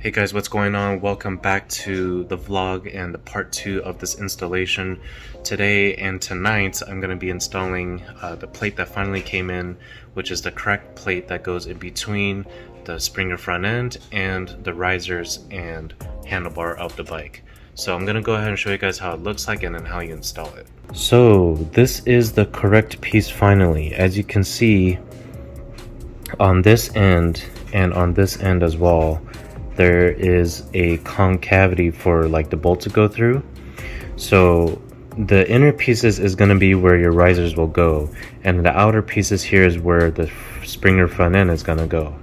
Hey guys, what's going on? Welcome back to the vlog and the part 2 of this installation. Today and tonight I'm going to be installing the plate that finally came in, which is the correct plate that goes in between the Springer front end and the risers and handlebar of the bike. So I'm going to go ahead and show you guys how it looks like and then how you install it. So this is the correct piece finally. As you can see on this end and on this end as well, there is a concavity for like the bolt to go through. So the inner pieces is going to be where your risers will go, and the outer pieces here is where the Springer front end is going to go.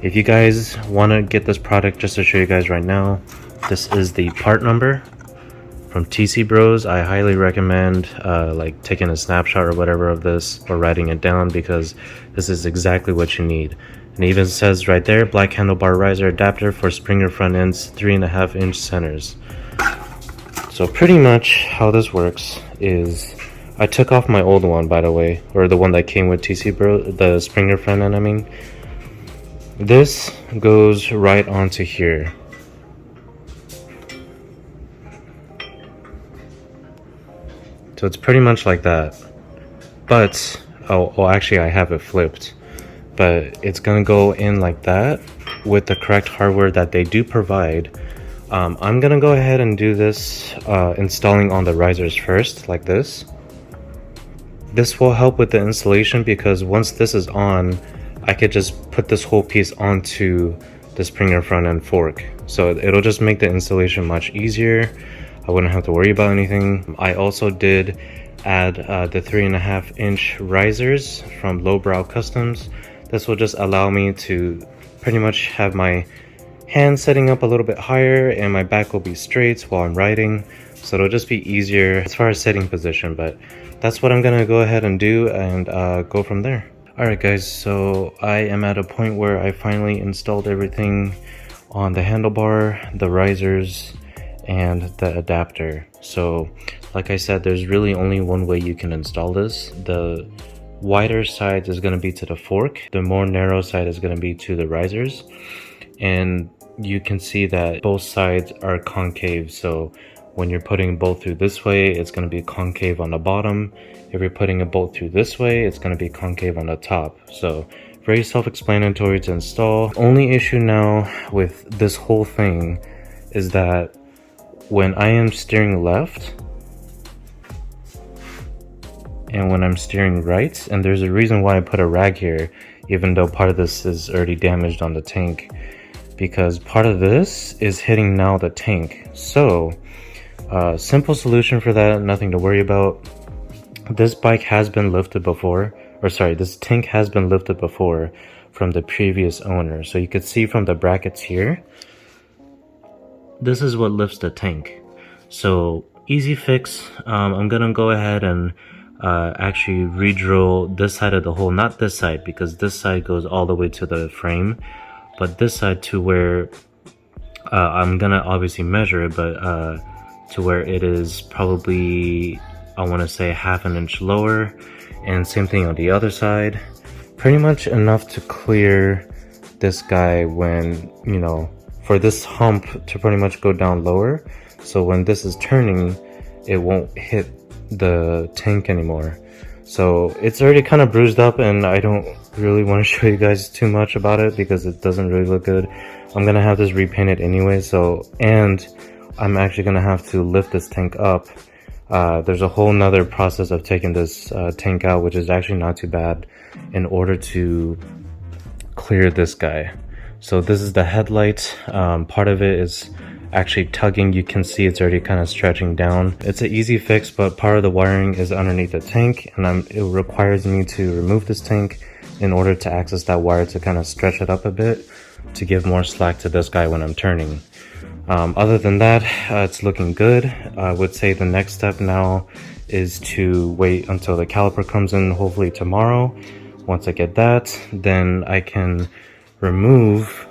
If you guys want to get this product, just to show you guys right now, this is the part number from TC Bros. I highly recommend like taking a snapshot or whatever of this or writing it down, because this is exactly what you need. And it even says right there, black handlebar riser adapter for Springer front ends, 3.5-inch centers. So pretty much how this works is, I took off my old one, by the way, or the one that came with TC Bro, the Springer front end, I mean. This goes right onto here. So it's pretty much like that. But, oh actually I have it flipped. But it's gonna go in like that with the correct hardware that they do provide. I'm gonna go ahead and do this installing on the risers first, like this. This will help with the installation, because once this is on, I could just put this whole piece onto the Springer front end fork. So it'll just make the installation much easier. I wouldn't have to worry about anything. I also did add the 3.5-inch risers from Lowbrow Customs. This will just allow me to pretty much have my hand setting up a little bit higher and my back will be straight while I'm riding. So it'll just be easier as far as setting position, but that's what I'm gonna go ahead and do and go from there. Alright guys, so I am at a point where I finally installed everything on the handlebar, the risers, and the adapter. So like I said, there's really only one way you can install this. The wider side is going to be to the fork, the more narrow side is going to be to the risers, and you can see that both sides are concave. So when you're putting a bolt through this way, it's going to be concave on the bottom. If you're putting a bolt through this way, it's going to be concave on the top. So very self-explanatory to install. Only issue now with this whole thing is that when I am steering left and when I'm steering right, and there's a reason why I put a rag here, even though part of this is already damaged on the tank, because part of this is hitting now the tank. So simple solution for that, nothing to worry about. This bike has been lifted before, or sorry, this tank has been lifted before from the previous owner. So you could see from the brackets here, this is what lifts the tank. So easy fix. I'm gonna go ahead and actually re-drill this side of the hole, not this side, because this side goes all the way to the frame, but this side to where I'm gonna obviously measure it, but to where it is probably, I want to say, 1/2 inch lower, and same thing on the other side. Pretty much enough to clear this guy when, you know, for this hump to pretty much go down lower, so when this is turning, it won't hit the tank anymore. So it's already kind of bruised up, and I don't really want to show you guys too much about it because it doesn't really look good. I'm gonna have this repainted anyway, so, and I'm actually gonna have to lift this tank up. There's a whole nother process of taking this tank out, which is actually not too bad, in order to clear this guy. So this is the headlight. Part of it is actually tugging. You can see it's already kind of stretching down. It's an easy fix, but part of the wiring is underneath the tank, and it requires me to remove this tank in order to access that wire to kind of stretch it up a bit to give more slack to this guy when I'm turning. Other than that, it's looking good. I would say the next step now is to wait until the caliper comes in, hopefully tomorrow. Once I get that, then I can remove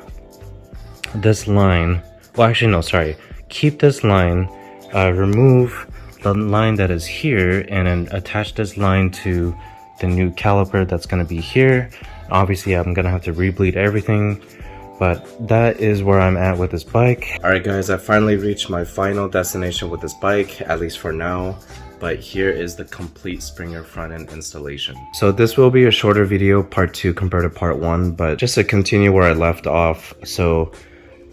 this line. Well, actually, no, sorry. Keep this line, remove the line that is here, and then attach this line to the new caliper that's going to be here. Obviously, I'm going to have to re-bleed everything. But that is where I'm at with this bike. Alright guys, I finally reached my final destination with this bike, at least for now. But here is the complete Springer front end installation. So this will be a shorter video, part 2 compared to part 1, but just to continue where I left off. So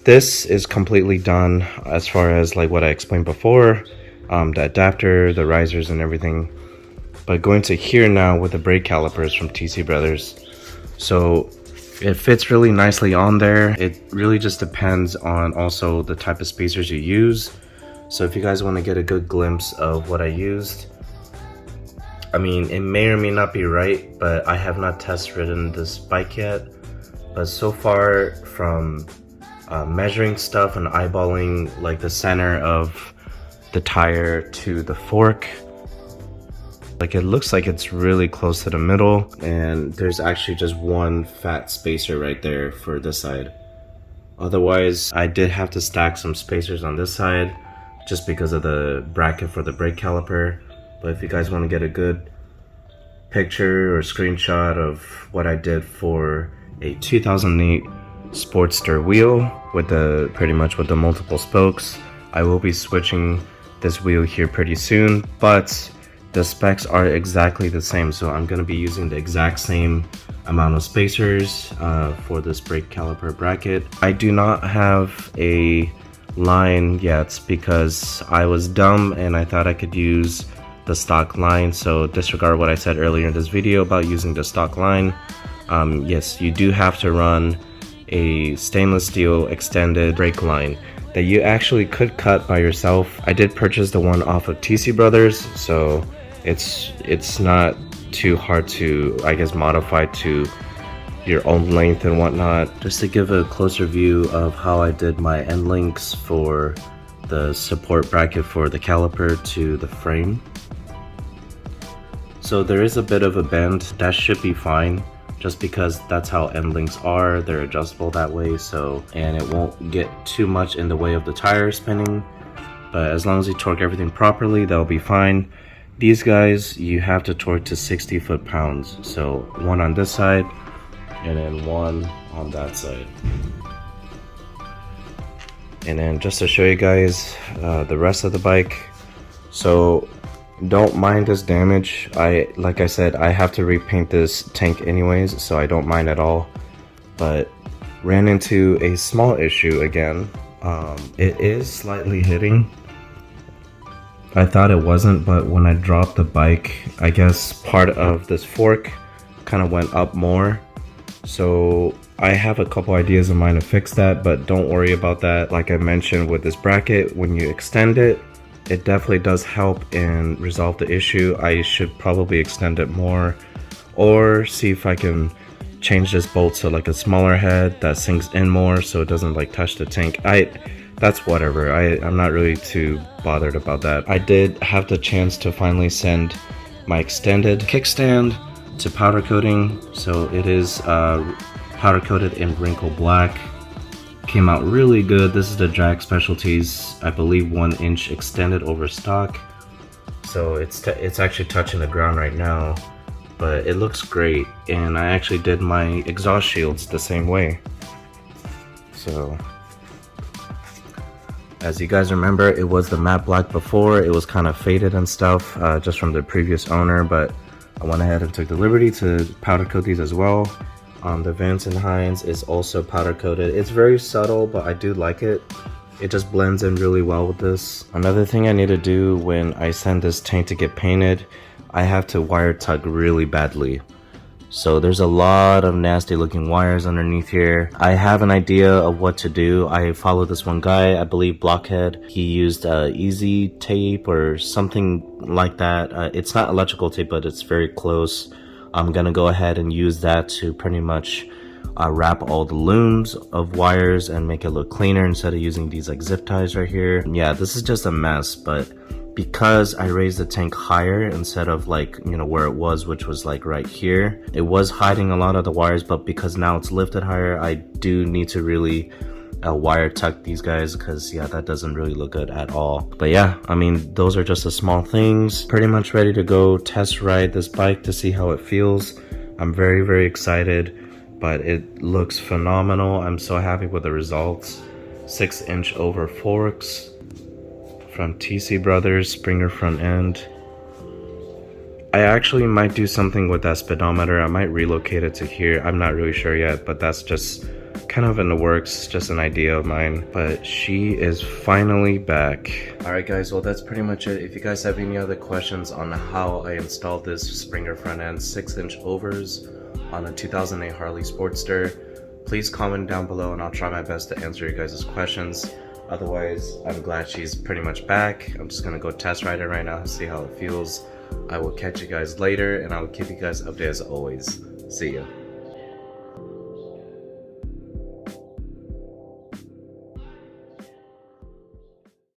this is completely done as far as like what I explained before, the adapter, the risers and everything. But going to here now with the brake calipers from TC Brothers. So it fits really nicely on there. It really just depends on also the type of spacers you use. So if you guys want to get a good glimpse of what I used, I mean, it may or may not be right, but I have not test ridden this bike yet. But so far from measuring stuff and eyeballing like the center of the tire to the fork, like it looks like it's really close to the middle, and there's actually just one fat spacer right there for this side. Otherwise, I did have to stack some spacers on this side just because of the bracket for the brake caliper. But if you guys want to get a good picture or screenshot of what I did for a 2008 Sportster wheel with the pretty much with the multiple spokes, I will be switching this wheel here pretty soon, but the specs are exactly the same, so I'm going to be using the exact same amount of spacers for this brake caliper bracket. I do not have a line yet because I was dumb and I thought I could use the stock line, so disregard what I said earlier in this video about using the stock line. Yes, you do have to run a stainless steel extended brake line that you actually could cut by yourself. I did purchase the one off of TC Brothers, so it's not too hard to, I guess, modify to your own length and whatnot. Just to give a closer view of how I did my end links for the support bracket for the caliper to the frame. So there is a bit of a bend. That should be fine, just because that's how end links are. They're adjustable that way, so, and it won't get too much in the way of the tire spinning. But as long as you torque everything properly, that'll be fine. These guys, you have to torque to 60 foot-pounds. So one on this side, and then one on that side. And then just to show you guys the rest of the bike. So don't mind this damage. Like I said, I have to repaint this tank anyways, so I don't mind at all. But ran into a small issue again. It is slightly hitting. I thought it wasn't, but when I dropped the bike, I guess part of this fork kind of went up more. So I have a couple ideas in mind to fix that, but don't worry about that. Like I mentioned with this bracket, when you extend it, it definitely does help and resolve the issue. I should probably extend it more, or see if I can change this bolt to like a smaller head that sinks in more so it doesn't like touch the tank. That's whatever. I'm not really too bothered about that. I did have the chance to finally send my extended kickstand to powder coating, so it is powder coated in wrinkle black. Came out really good. This is the Drag Specialties, I believe 1 inch extended over stock, so it's actually touching the ground right now, but it looks great. And I actually did my exhaust shields the same way. So as you guys remember, it was the matte black before. It was kind of faded and stuff just from the previous owner, but I went ahead and took the liberty to powder coat these as well. The Vance & Hines is also powder coated. It's very subtle, but I do like it. It just blends in really well with this. Another thing I need to do when I send this tank to get painted, I have to wire tug really badly. So there's a lot of nasty looking wires underneath here. I have an idea of what to do. I follow this one guy, I believe Blockhead. He used easy tape or something like that. It's not electrical tape, but it's very close. I'm gonna go ahead and use that to pretty much wrap all the looms of wires and make it look cleaner instead of using these like zip ties right here. Yeah, this is just a mess, but because I raised the tank higher instead of like, you know, where it was, which was like right here, it was hiding a lot of the wires, but because now it's lifted higher, I do need to really wire tuck these guys, because yeah, that doesn't really look good at all. But yeah, I mean, those are just the small things. Pretty much ready to go test ride this bike to see how it feels. I'm very excited. but it looks phenomenal. I'm so happy with the results. 6-inch over forks from TC Brothers, Springer front end. I actually might do something with that speedometer. I might relocate it to here. I'm not really sure yet, but that's just kind of in the works, just an idea of mine. But she is finally back. Alright guys, well that's pretty much it. If you guys have any other questions on how I installed this Springer front end 6-inch overs on a 2008 Harley Sportster, please comment down below and I'll try my best to answer your guys' questions. Otherwise, I'm glad she's pretty much back. I'm just gonna go test ride it right now, see how it feels. I will catch you guys later and I will keep you guys updated as always. See ya.